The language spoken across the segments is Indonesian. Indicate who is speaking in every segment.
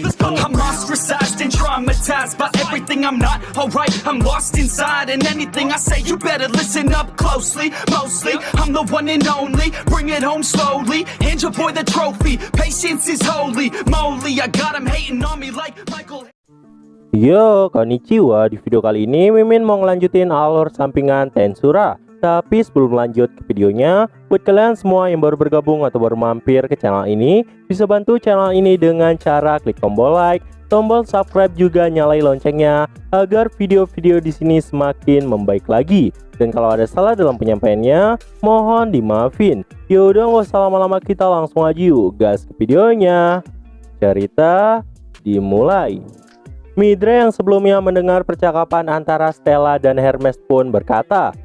Speaker 1: I'm ostracized and traumatized by everything. I'm not alright, I'm lost inside. And anything I say, you better listen up closely. Mostly, I'm the one and only. Bring it home slowly. Hand your boy the trophy. Patience is holy moly. I got him hating on me like Michael.
Speaker 2: Yo, konnichiwa. Di video kali ini Mimin mau ngelanjutin alur sampingan Tensura. Tapi sebelum lanjut ke videonya, buat kalian semua yang baru bergabung atau baru mampir ke channel ini, bisa bantu channel ini dengan cara klik tombol like, tombol subscribe, juga nyalain loncengnya agar video-video di sini semakin membaik lagi. Dan kalau ada salah dalam penyampaiannya, mohon dimaafin. Yaudah, nggak usah lama-lama, kita langsung aja yuk gas ke videonya. Cerita dimulai. Midre yang sebelumnya mendengar percakapan antara Stella dan Hermes pun berkata,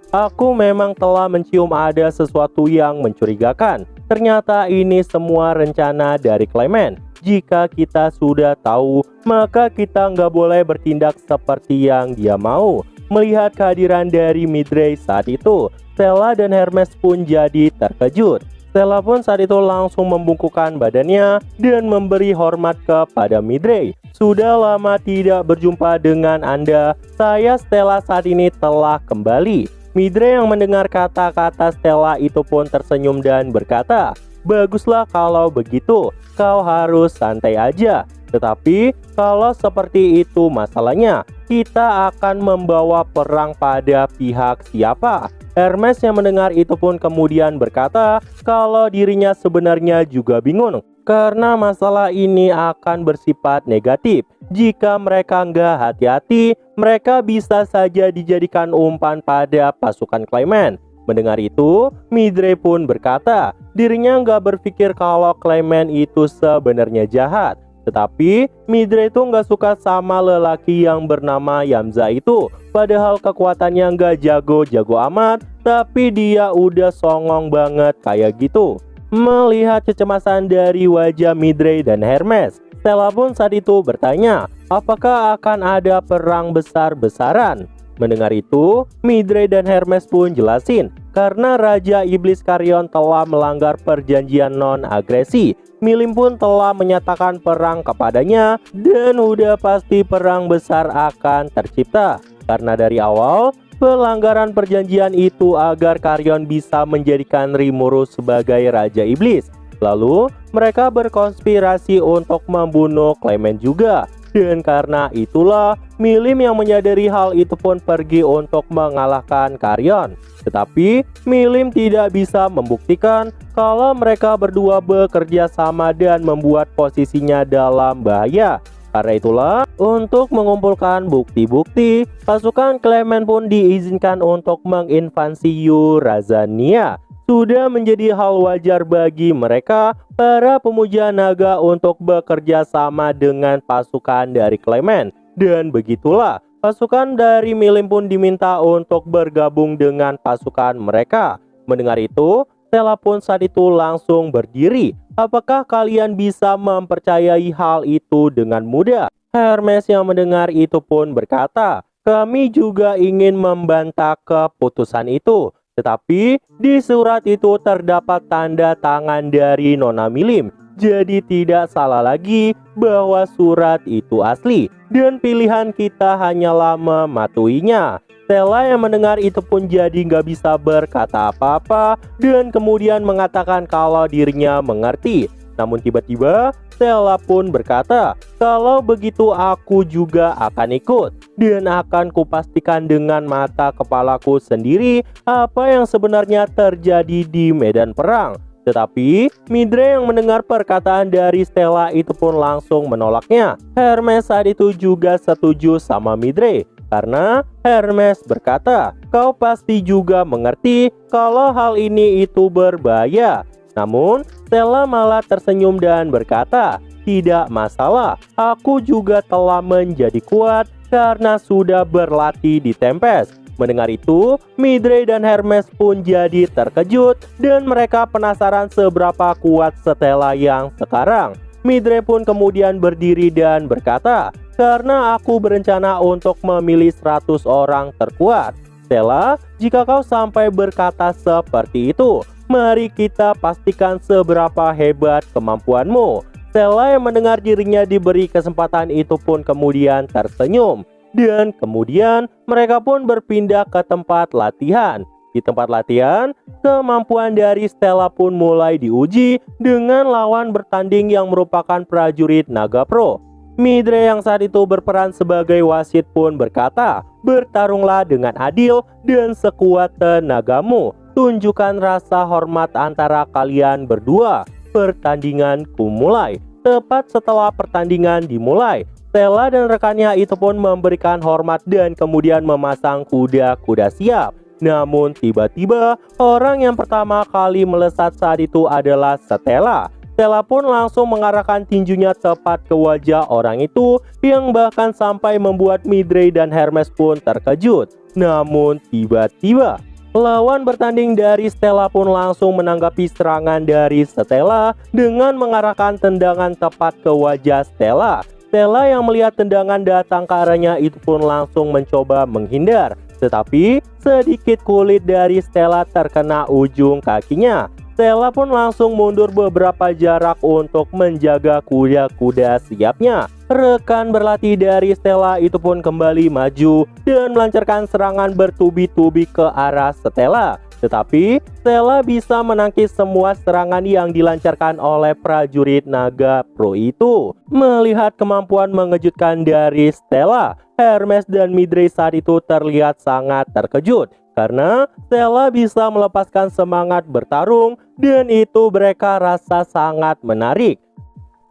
Speaker 2: aku memang telah mencium ada sesuatu yang mencurigakan. Ternyata ini semua rencana dari Clement. Jika kita sudah tahu, maka kita nggak boleh bertindak seperti yang dia mau. Melihat kehadiran dari Midre saat itu, Stella dan Hermes pun jadi terkejut. Stella pun saat itu langsung membungkukkan badannya dan memberi hormat kepada Midre. Sudah lama tidak berjumpa dengan Anda. Saya Stella saat ini telah kembali. Midre yang mendengar kata-kata Stella itu pun tersenyum dan berkata, baguslah kalau begitu. Kau harus santai aja. Tetapi kalau seperti itu masalahnya, kita akan membawa perang pada pihak siapa? Hermes yang mendengar itu pun kemudian berkata kalau dirinya sebenarnya juga bingung karena masalah ini akan bersifat negatif. Jika mereka nggak hati-hati, mereka bisa saja dijadikan umpan pada pasukan Clement. Mendengar itu, Midre pun berkata dirinya nggak berpikir kalau Clement itu sebenarnya jahat. Tetapi Midre itu nggak suka sama lelaki yang bernama Yamza itu. Padahal kekuatannya nggak jago-jago amat, tapi dia udah songong banget kayak gitu. Melihat kecemasan dari wajah Midre dan Hermes, Stella pun saat itu bertanya, apakah akan ada perang besar-besaran? Mendengar itu, Midre dan Hermes pun jelasin, karena Raja Iblis Carrion telah melanggar perjanjian non-agresi. Milim pun telah menyatakan perang kepadanya dan udah pasti perang besar akan tercipta. Karena dari awal, pelanggaran perjanjian itu agar Carrion bisa menjadikan Rimuru sebagai Raja Iblis. Lalu, mereka berkonspirasi untuk membunuh Clement juga. Dan karena itulah, Milim yang menyadari hal itu pun pergi untuk mengalahkan Carrion. Tetapi, Milim tidak bisa membuktikan kalau mereka berdua bekerja sama dan membuat posisinya dalam bahaya. Karena itulah, untuk mengumpulkan bukti-bukti, pasukan Clement pun diizinkan untuk menginvasi Eurazania. Sudah menjadi hal wajar bagi mereka, para pemuja naga, untuk bekerja sama dengan pasukan dari Clement. Dan begitulah, pasukan dari Milim pun diminta untuk bergabung dengan pasukan mereka. Mendengar itu, Stella pun saat itu langsung berdiri. Apakah kalian bisa mempercayai hal itu dengan mudah? Hermes yang mendengar itu pun berkata, kami juga ingin membantah keputusan itu. Tetapi di surat itu terdapat tanda tangan dari Nona Milim. Jadi tidak salah lagi bahwa surat itu asli. Dan pilihan kita hanyalah mematuhinya. Stella yang mendengar itu pun jadi nggak bisa berkata apa-apa dan kemudian mengatakan kalau dirinya mengerti. Namun tiba-tiba Stella pun berkata, kalau begitu aku juga akan ikut dan akan kupastikan dengan mata kepalaku sendiri apa yang sebenarnya terjadi di medan perang. Tetapi Midre yang mendengar perkataan dari Stella itu pun langsung menolaknya. Hermes saat itu juga setuju sama Midre. Karena Hermes berkata, kau pasti juga mengerti kalau hal ini itu berbahaya. Namun, Stella malah tersenyum dan berkata, tidak masalah, aku juga telah menjadi kuat karena sudah berlatih di Tempest. Mendengar itu, Midre dan Hermes pun jadi terkejut dan mereka penasaran seberapa kuat Stella yang sekarang. Midre pun kemudian berdiri dan berkata, karena aku berencana untuk memilih 100 orang terkuat. Stella, jika kau sampai berkata seperti itu, mari kita pastikan seberapa hebat kemampuanmu. Stella yang mendengar dirinya diberi kesempatan itu pun kemudian tersenyum. Dan kemudian mereka pun berpindah ke tempat latihan. Di tempat latihan, kemampuan dari Stella pun mulai diuji dengan lawan bertanding yang merupakan prajurit Naga Pro. Midre yang saat itu berperan sebagai wasit pun berkata, "Bertarunglah dengan adil dan sekuat tenagamu. Tunjukkan rasa hormat antara kalian berdua. Pertandinganku mulai." Tepat setelah pertandingan dimulai, Stella dan rekannya itu pun memberikan hormat dan kemudian memasang kuda-kuda siap. Namun tiba-tiba orang yang pertama kali melesat saat itu adalah Stella. Stella pun langsung mengarahkan tinjunya tepat ke wajah orang itu yang bahkan sampai membuat Midre dan Hermes pun terkejut. Namun tiba-tiba lawan bertanding dari Stella pun langsung menanggapi serangan dari Stella dengan mengarahkan tendangan tepat ke wajah Stella. Stella yang melihat tendangan datang ke arahnya itu pun langsung mencoba menghindar. Tetapi sedikit kulit dari Stella terkena ujung kakinya. Stella pun langsung mundur beberapa jarak untuk menjaga kuda-kuda siapnya. Rekan berlatih dari Stella itu pun kembali maju dan melancarkan serangan bertubi-tubi ke arah Stella. Tetapi Stella bisa menangkis semua serangan yang dilancarkan oleh prajurit Naga Pro itu. Melihat kemampuan mengejutkan dari Stella, Hermes dan Midre saat itu terlihat sangat terkejut karena Stella bisa melepaskan semangat bertarung dan itu mereka rasa sangat menarik.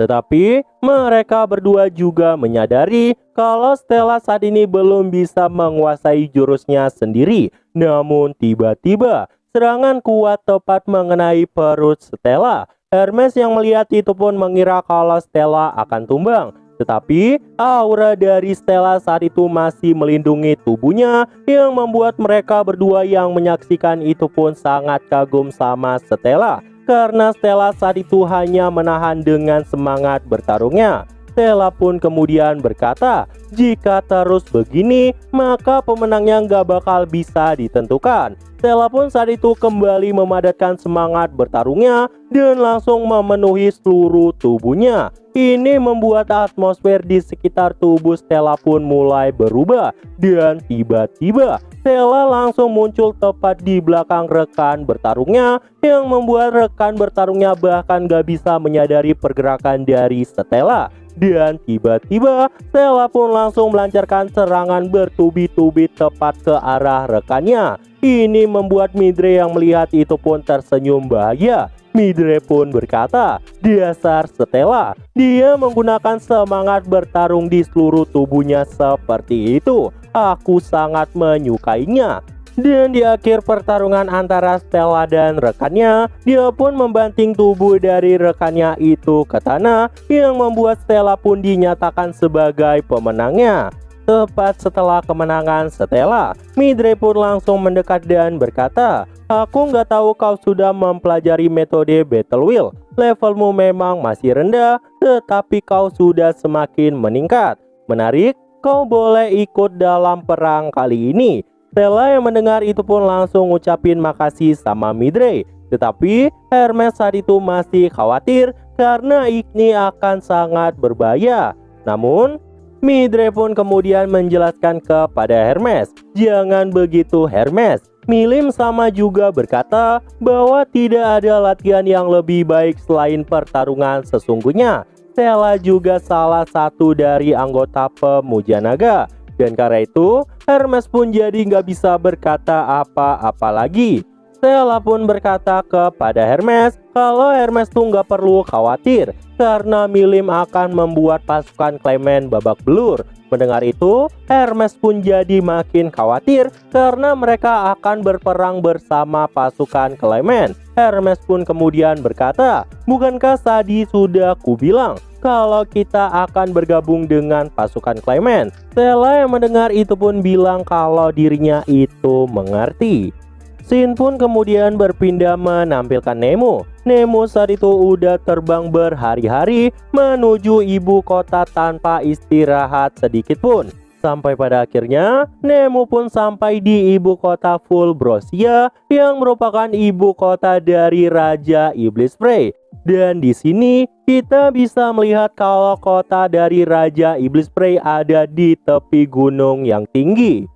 Speaker 2: Tetapi mereka berdua juga menyadari kalau Stella saat ini belum bisa menguasai jurusnya sendiri. Namun tiba-tiba serangan kuat tepat mengenai perut Stella. Hermes yang melihat itu pun mengira kalau Stella akan tumbang. Tetapi aura dari Stella saat itu masih melindungi tubuhnya yang membuat mereka berdua yang menyaksikan itu pun sangat kagum sama Stella. Karena Stella saat itu hanya menahan dengan semangat bertarungnya. Stella pun kemudian berkata, jika terus begini maka pemenangnya nggak bakal bisa ditentukan. Stella pun saat itu kembali memadatkan semangat bertarungnya dan langsung memenuhi seluruh tubuhnya. Ini membuat atmosfer di sekitar tubuh Stella pun mulai berubah. Dan tiba-tiba Stella langsung muncul tepat di belakang rekan bertarungnya yang membuat rekan bertarungnya bahkan gak bisa menyadari pergerakan dari Stella. Dan tiba-tiba Stella pun langsung melancarkan serangan bertubi-tubi tepat ke arah rekannya. Ini membuat Midre yang melihat itu pun tersenyum bahagia. Midre pun berkata, dasar Stella, dia menggunakan semangat bertarung di seluruh tubuhnya seperti itu. Aku sangat menyukainya. Dan di akhir pertarungan antara Stella dan rekannya, dia pun membanting tubuh dari rekannya itu ke tanah yang membuat Stella pun dinyatakan sebagai pemenangnya. Tepat setelah kemenangan Stella, Midre pun langsung mendekat dan berkata, aku nggak tahu kau sudah mempelajari metode Battle Wheel. Levelmu memang masih rendah, tetapi kau sudah semakin meningkat. Menarik, kau boleh ikut dalam perang kali ini. Stella yang mendengar itu pun langsung ngucapin makasih sama Midre. Tetapi Hermes saat itu masih khawatir karena ini akan sangat berbahaya. Namun Midre pun kemudian menjelaskan kepada Hermes, jangan begitu Hermes. Milim sama juga berkata bahwa tidak ada latihan yang lebih baik selain pertarungan sesungguhnya. Stella juga salah satu dari anggota pemuja naga. Dan karena itu Hermes pun jadi nggak bisa berkata apa-apa lagi. Stella pun berkata kepada Hermes kalau Hermes tuh nggak perlu khawatir karena Milim akan membuat pasukan Clement babak belur. Mendengar itu, Hermes pun jadi makin khawatir karena mereka akan berperang bersama pasukan Clement. Hermes pun kemudian berkata, bukankah tadi sudah kubilang kalau kita akan bergabung dengan pasukan Clement? Stella yang mendengar itu pun bilang kalau dirinya itu mengerti. Scene pun kemudian berpindah menampilkan Nemo. Nemo saat itu udah terbang berhari-hari menuju ibu kota tanpa istirahat sedikit pun. Sampai pada akhirnya, Nemo pun sampai di ibu kota Fulbrosia yang merupakan ibu kota dari Raja Iblis Prey. Dan di sini kita bisa melihat kalau kota dari Raja Iblis Prey ada di tepi gunung yang tinggi.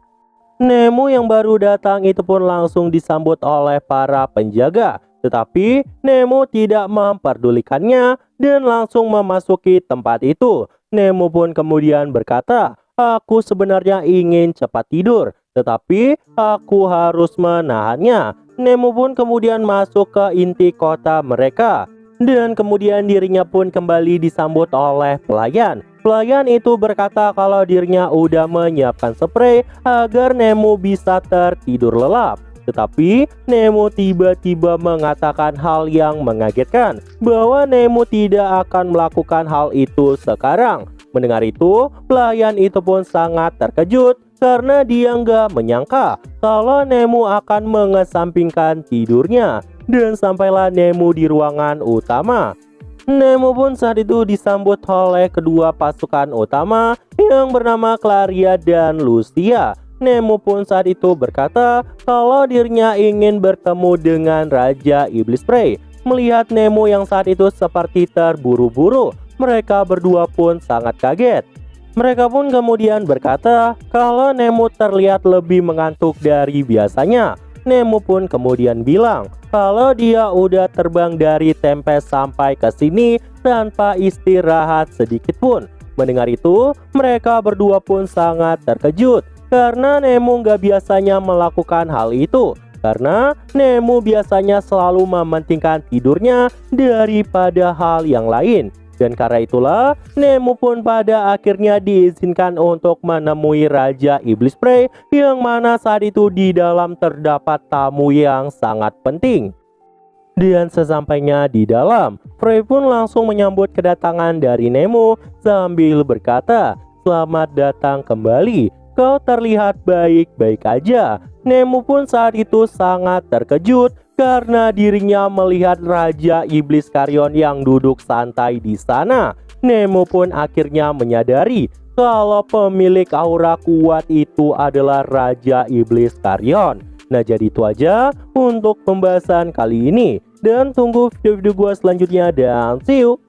Speaker 2: Nemo yang baru datang itu pun langsung disambut oleh para penjaga. Tetapi Nemo tidak memperdulikannya dan langsung memasuki tempat itu. Nemo pun kemudian berkata, "Aku sebenarnya ingin cepat tidur, tetapi aku harus menahannya." Nemo pun kemudian masuk ke inti kota mereka. Dan kemudian dirinya pun kembali disambut oleh pelayan. Pelayan itu berkata kalau dirinya udah menyiapkan spray agar Nemo bisa tertidur lelap. Tetapi Nemo tiba-tiba mengatakan hal yang mengagetkan, bahwa Nemo tidak akan melakukan hal itu sekarang. Mendengar itu, pelayan itu pun sangat terkejut karena dia nggak menyangka kalau Nemo akan mengesampingkan tidurnya. Dan sampailah Nemo di ruangan utama. Nemo pun saat itu disambut oleh kedua pasukan utama yang bernama Claria dan Lucia. Nemo pun saat itu berkata kalau dirinya ingin bertemu dengan Raja Iblis Prey. Melihat Nemo yang saat itu seperti terburu-buru, mereka berdua pun sangat kaget. Mereka pun kemudian berkata kalau Nemo terlihat lebih mengantuk dari biasanya. Nemo pun kemudian bilang kalau dia udah terbang dari Tempest sampai ke sini tanpa istirahat sedikit pun. Mendengar itu, mereka berdua pun sangat terkejut karena Nemo nggak biasanya melakukan hal itu. Karena Nemo biasanya selalu mementingkan tidurnya daripada hal yang lain. Dan karena itulah, Nemo pun pada akhirnya diizinkan untuk menemui Raja Iblis Prey yang mana saat itu di dalam terdapat tamu yang sangat penting. Dan sesampainya di dalam, Prey pun langsung menyambut kedatangan dari Nemo sambil berkata, "Selamat datang kembali, kau terlihat baik-baik aja." Nemo pun saat itu sangat terkejut karena dirinya melihat Raja Iblis Carrion yang duduk santai di sana. Nemo pun akhirnya menyadari kalau pemilik aura kuat itu adalah Raja Iblis Carrion. Nah, jadi itu aja untuk pembahasan kali ini. Dan tunggu video-video gue selanjutnya dan see you!